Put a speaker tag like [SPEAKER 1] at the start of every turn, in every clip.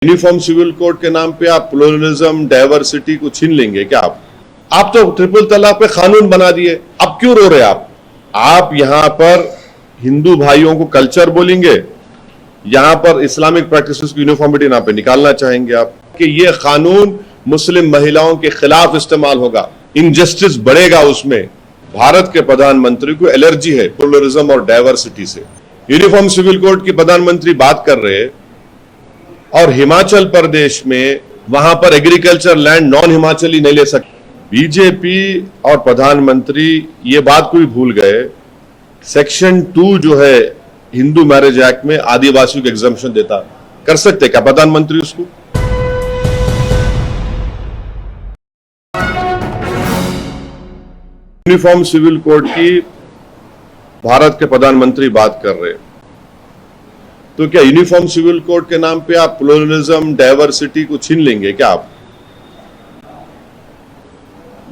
[SPEAKER 1] Uniform civil code के नाम पे आप प्लूरलिज्म डाइवर्सिटी को छीन लेंगे क्या? आप तो ट्रिपल तलाक पे कानून बना दिए, अब क्यों रो रहे आप यहां पर हिंदू भाइयों को कल्चर बोलेंगे, यहां पर इस्लामिक प्रैक्टिसेस की यूनिफॉर्मिटी नाम पे निकालना चाहेंगे आप कि ये कानून मुस्लिम महिलाओं के खिलाफ इस्तेमाल होगा, इनजस्टिस बढ़ेगा उसमें। भारत के प्रधानमंत्री को एलर्जी है प्लूरलिज्म और डाइवर्सिटी से। यूनिफॉर्म सिविल कोड की प्रधानमंत्री बात कर रहे हैं और हिमाचल प्रदेश में वहां पर एग्रीकल्चर लैंड नॉन हिमाचली नहीं ले सकते। बीजेपी और प्रधानमंत्री ये बात को भी भूल गए, सेक्शन 2 जो है हिंदू मैरिज एक्ट में आदिवासियों को एग्जम्पशन देता, कर सकते क्या प्रधानमंत्री उसको? यूनिफॉर्म सिविल कोड की भारत के प्रधानमंत्री बात कर रहे हैं, तो क्या यूनिफॉर्म सिविल कोड के नाम पे आप प्लूरलिज्म डाइवर्सिटी को छीन लेंगे क्या? आप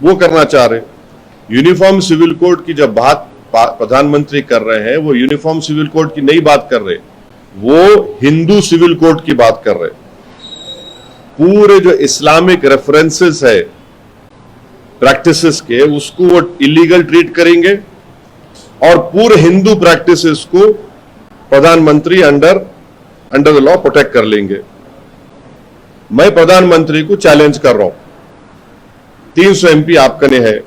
[SPEAKER 1] वो करना चाह रहे। यूनिफॉर्म सिविल कोड की जब बात प्रधानमंत्री कर रहे हैं, वो यूनिफॉर्म सिविल कोड की नहीं बात कर रहे, वो हिंदू सिविल कोड की बात कर रहे। पूरे जो इस्लामिक रेफरेंसेस है प्रैक्टिसेस के, उसको वो इलीगल ट्रीट करेंगे और पूरे हिंदू प्रैक्टिसेस को प्रधानमंत्री अंडर द लॉ प्रोटेक्ट कर लेंगे। मैं प्रधानमंत्री को चैलेंज कर रहा हूं, 300 एमपी आपका ने है,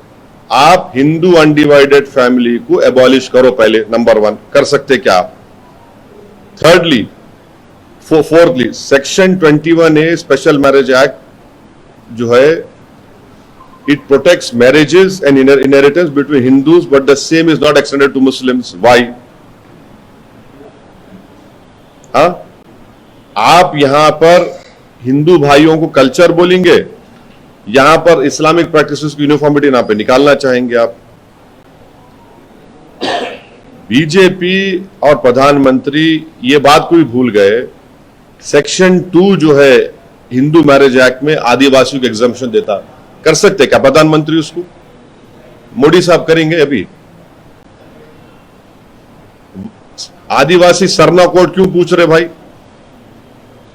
[SPEAKER 1] आप हिंदू अनडिवाइडेड फैमिली को एबॉलिश करो पहले, नंबर 1, कर सकते क्या आप? Thirdly, fourthly, section 21A special marriage act जो है, it protects marriages and inheritance between Hindus but the same is not extended to Muslims. Why? आप यहां पर हिंदू भाइयों को कल्चर बोलेंगे, यहां पर इस्लामिक प्रैक्टिसेस की यूनिफॉर्मिटी नाम पे निकालना चाहेंगे आप। बीजेपी और प्रधानमंत्री ये बात को भी भूल गए, सेक्शन 2 जो है हिंदू मैरिज एक्ट में आदिवासियों को एग्जम्पशन देता, कर सकते क्या प्रधानमंत्री उसको? मोदी साहब करेंगे अभी? आदिवासी सरना कोड क्यों पूछ रहे भाई?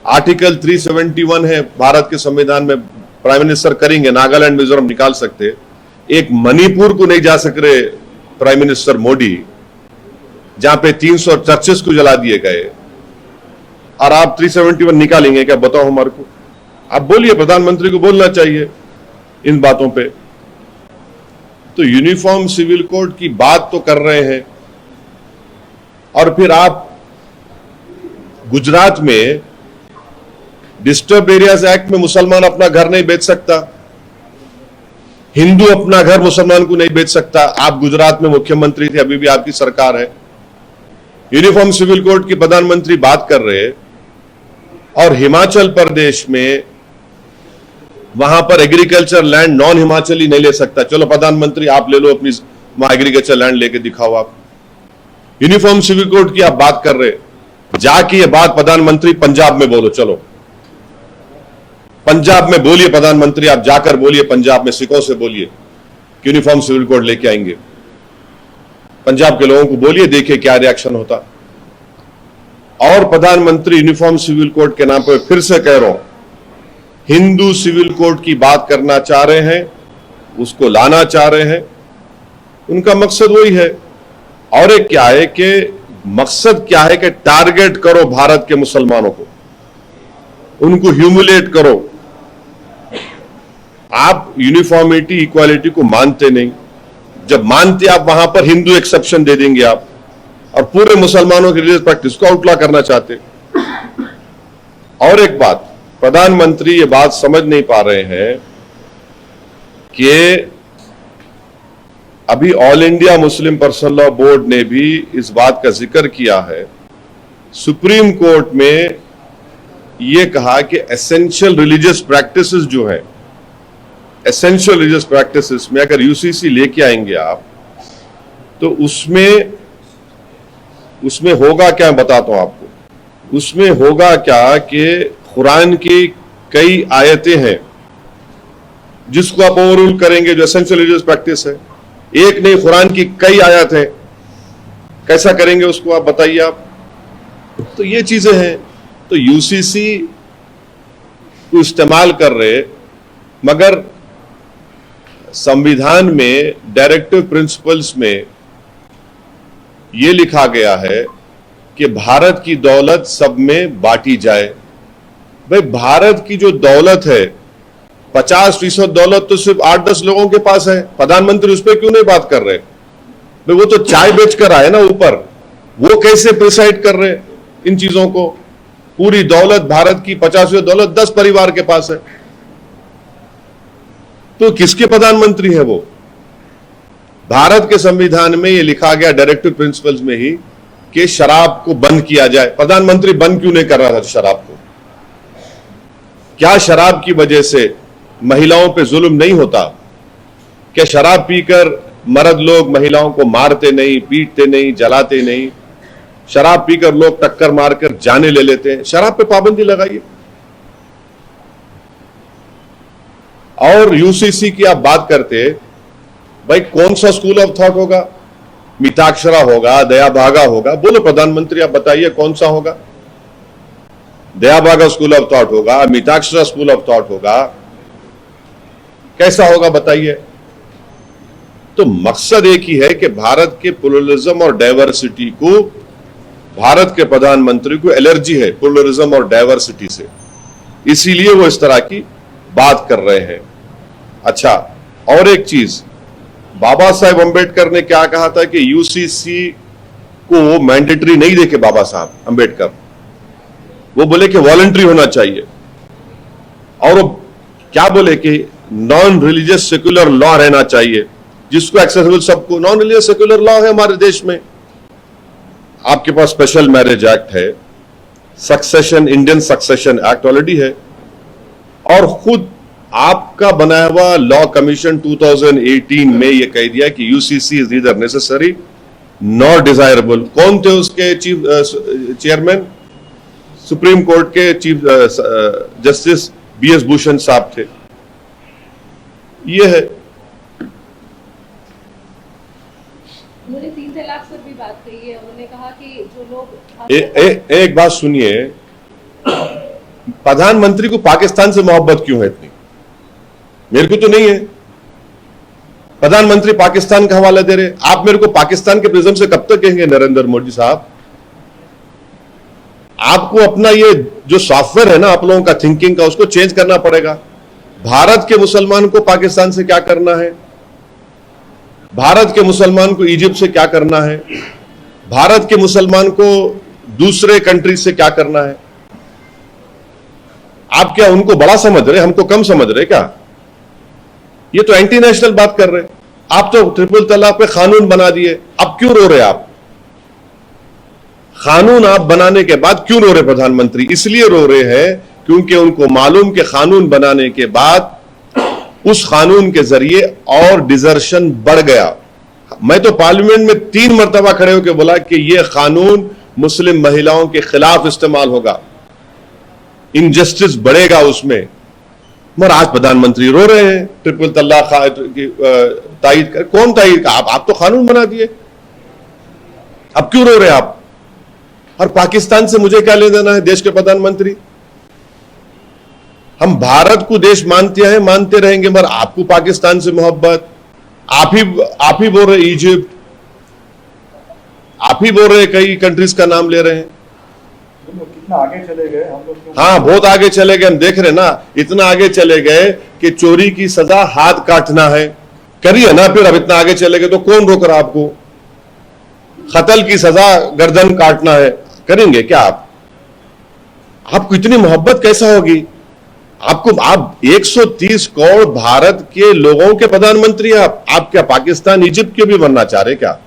[SPEAKER 1] आर्टिकल 371 है भारत के संविधान में, प्राइम मिनिस्टर करेंगे, नागालैंड मिजोरम निकाल सकते। एक मणिपुर को नहीं जा सक रहे प्राइम मिनिस्टर मोदी, जहां पे 300 चर्चेस को जला दिए गए, और आप 371 निकालेंगे क्या? बताओ हमारे को। आप बोलिए, प्रधानमंत्री को बोलना चाहिए इन बातों पे। तो यूनिफॉर्म सिविल कोड की बात तो कर रहे हैं, और फिर आप गुजरात में डिस्टर्ब एरियाज एक्ट में मुसलमान अपना घर नहीं बेच सकता, हिंदू अपना घर मुसलमान को नहीं बेच सकता। आप गुजरात में मुख्यमंत्री थे, अभी भी आपकी सरकार है। यूनिफॉर्म सिविल कोड की प्रधानमंत्री बात कर रहे हैं और हिमाचल प्रदेश में वहां पर एग्रीकल्चर लैंड नॉन हिमाचली नहीं ले सकता। चलो प्रधानमंत्री आप ले लो, अपनी वहां एग्रीकल्चर लैंड लेके दिखाओ आप। यूनिफॉर्म सिविल कोड की आप बात कर रहे, जाके ये बात प्रधानमंत्री पंजाब में बोलो। चलो पंजाब में बोलिए प्रधानमंत्री, आप जाकर बोलिए पंजाब में, सिखों से बोलिए कि यूनिफॉर्म सिविल कोड लेके आएंगे। पंजाब के लोगों को बोलिए, देखिए क्या रिएक्शन होता। और प्रधानमंत्री यूनिफॉर्म सिविल कोड के नाम पर फिर से कह रहा हूं, हिंदू सिविल कोड की बात करना चाह रहे हैं, उसको लाना चाह रहे हैं, उनका मकसद वही है। और एक क्या है कि मकसद क्या है कि टारगेट करो भारत के मुसलमानों को, उनको ह्यूमिलेट करो। आप यूनिफॉर्मिटी इक्वालिटी को मानते नहीं, जब मानते आप वहां पर हिंदू एक्सेप्शन दे देंगे आप, और पूरे मुसलमानों की रिलीजियस प्रैक्टिस को आउटला करना चाहते। और एक बात, प्रधानमंत्री ये बात समझ नहीं पा रहे हैं कि अभी all India Muslim personal law board ने भी इस बात का जिक्र किया है, सुप्रीम कोर्ट में यह कहा कि एसेंशियल रिलीजियस प्रैक्टिसेस जो है, एसेंशियल रिलीजियस प्रैक्टिसेस में अगर यूसीसी लेके आएंगे आप, तो उसमें होगा क्या, मैं बताता हूं आपको। उसमें होगा क्या कि कुरान की कई आयतें हैं जिसको आप ओवररूल करेंगे, जो एसेंशियल रिलीजियस प्रैक्टिस है। एक नहीं, कुरान की कई आयत है, कैसा करेंगे उसको आप बताइए आप। तो ये चीजें हैं। तो यूसीसी को इस्तेमाल कर रहे, मगर संविधान में डायरेक्टिव प्रिंसिपल्स में यह लिखा गया है कि भारत की दौलत सब में बांटी जाए। भाई भारत की जो दौलत है 50% दौलत तो सिर्फ 8-10 लोगों के पास है, प्रधानमंत्री उस पर क्यों नहीं बात कर रहे? भाई वो तो चाय बेच कर आए ना ऊपर, वो कैसे प्रिसाइड कर रहे इन चीजों को? पूरी दौलत भारत की 50% दौलत 10 परिवार के पास है, तो किसके प्रधानमंत्री है वो? भारत के संविधान में यह लिखा गया डायरेक्टिव प्रिंसिपल्स में ही कि शराब को बंद किया जाए। प्रधानमंत्री बंद क्यों नहीं कर रहा था शराब को? क्या शराब की वजह से महिलाओं पे जुल्म नहीं होता? क्या शराब पीकर मर्द लोग महिलाओं को मारते नहीं, पीटते नहीं, जलाते नहीं? शराब पीकर लोग टक्कर मारकर जाने ले लेते हैं। शराब पे पाबंदी लगाइए। और यूसीसी की आप बात करते, भाई कौन सा स्कूल ऑफ थॉट होगा? मिताक्षरा होगा, दयाभागा होगा? बोलो प्रधानमंत्री, आप बताइए कौन सा होगा? दयाभागा स्कूल ऑफ थॉट होगा, मिताक्षरा स्कूल ऑफ थॉट होगा, कैसा होगा बताइए? तो मकसद एक ही है कि भारत के प्लुरलिज्म और डाइवर्सिटी को, भारत के प्रधानमंत्री को एलर्जी है प्लुरलिज्म और डाइवर्सिटी से, इसीलिए वो इस तरह की बात कर रहे हैं। अच्छा, और एक चीज, बाबा साहेब अंबेडकर ने क्या कहा था कि यूसीसी को मैंडेटरी नहीं देखे बाबा साहब अंबेडकर, वो बोले कि वॉलंटरी होना चाहिए। और वो क्या बोले कि नॉन रिलीजियस सेक्युलर लॉ रहना चाहिए जिसको एक्सेसिबल सबको। नॉन रिलीजियस सेक्युलर लॉ है हमारे देश में, आपके पास स्पेशल मैरिज एक्ट है, succession, Indian succession act already है, और खुद आपका बनाया हुआ लॉ कमीशन 2018 में यह कह दिया कि UCC is neither necessary nor desirable. कौन थे उसके चीफ चेयरमैन? सुप्रीम कोर्ट के चीफ जस्टिस बीएस भूषण साहब थे। ये है।
[SPEAKER 2] उन्होंने 3 तलाक पर भी बात कही है। उन्होंने कहा कि जो लोग
[SPEAKER 1] एक बात सुनिए, प्रधानमंत्री को पाकिस्तान से मोहब्बत क्यों है इतनी? मेरे को तो नहीं है। प्रधानमंत्री पाकिस्तान का हवाला दे रहे, आप मेरे को पाकिस्तान के प्रिज्म से कब तक कहेंगे? नरेंद्र मोदी साहब, आपको अपना ये जो सॉफ्टवेयर है ना आप लोगों का थिंकिंग का, उसको चेंज करना पड़ेगा। भारत के मुसलमान को पाकिस्तान से क्या करना है? भारत के मुसलमान को इजिप्ट से क्या करना है? भारत के मुसलमान को दूसरे कंट्री से क्या करना है? आप क्या उनको बड़ा समझ रहे, हमको कम समझ रहे क्या? ये तो एंटी नेशनल बात कर रहे। आप तो ट्रिपल तलाक पे कानून बना दिए, अब क्यों रो रहे आप? कानून आप बनाने के बाद क्यों रो रहे प्रधानमंत्री? इसलिए रो रहे हैं क्योंकि उनको मालूम कि कानून बनाने के बाद उस कानून के जरिए और डिजर्शन बढ़ गया। मैं तो पार्लियामेंट में 3 मरतबा खड़े होकर बोला कि यह कानून मुस्लिम महिलाओं के खिलाफ इस्तेमाल होगा, इनजस्टिस बढ़ेगा उसमें। मगर आज प्रधानमंत्री रो रहे हैं ट्रिपल तलाक तायद कर। कौन तायद का? आप तो कानून बना दिए, अब क्यों रो रहे आप? और पाकिस्तान से मुझे क्या ले देना है देश के प्रधानमंत्री? हम भारत को देश मानते हैं, मानते रहेंगे, मगर आपको पाकिस्तान से मोहब्बत। आप ही बोल रहे इजिप्ट, आप ही बोल रहे कई कंट्रीज का नाम ले रहे हैं।
[SPEAKER 3] कितना आगे चले गए हम लोग।
[SPEAKER 1] हाँ, बहुत आगे चले गए, हम देख रहे ना। इतना आगे चले गए कि चोरी की सजा हाथ काटना है, करिए ना फिर। अब इतना आगे चले गए तो कौन रोक रहा आपको? कत्ल की सजा गर्दन काटना है, करेंगे क्या आप? आपको इतनी मोहब्बत कैसा होगी? आप 130 करोड़ भारत के लोगों के प्रधानमंत्री हैं। आप क्या पाकिस्तान, इजिप्ट के भी बनना चाह रहे क्या?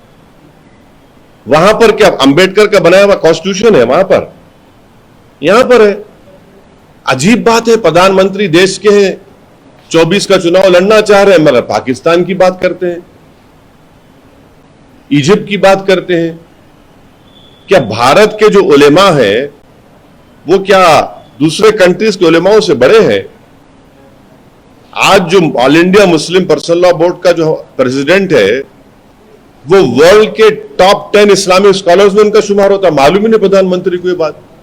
[SPEAKER 1] वहां पर क्या अंबेडकर का बनाया हुआ कॉन्स्टिट्यूशन है वहां पर? यहां पर है। अजीब बात है, प्रधानमंत्री देश के हैं, 24 का चुनाव लड़ना चाह रहे हैं, मगर पाकिस्तान की बात करते हैं, इजिप्ट की बात करते हैं। क्या भारत के जो उलेमा हैं वो क्या दूसरे कंट्रीज के उलेमाओं से बड़े हैं? आज जो all India Muslim personal law board का जो प्रेसिडेंट है वो वर्ल्ड के टॉप 10 इस्लामिक स्कॉलर्स में उनका शुमार होता। मालूम ही नहीं प्रधानमंत्री को ये बात।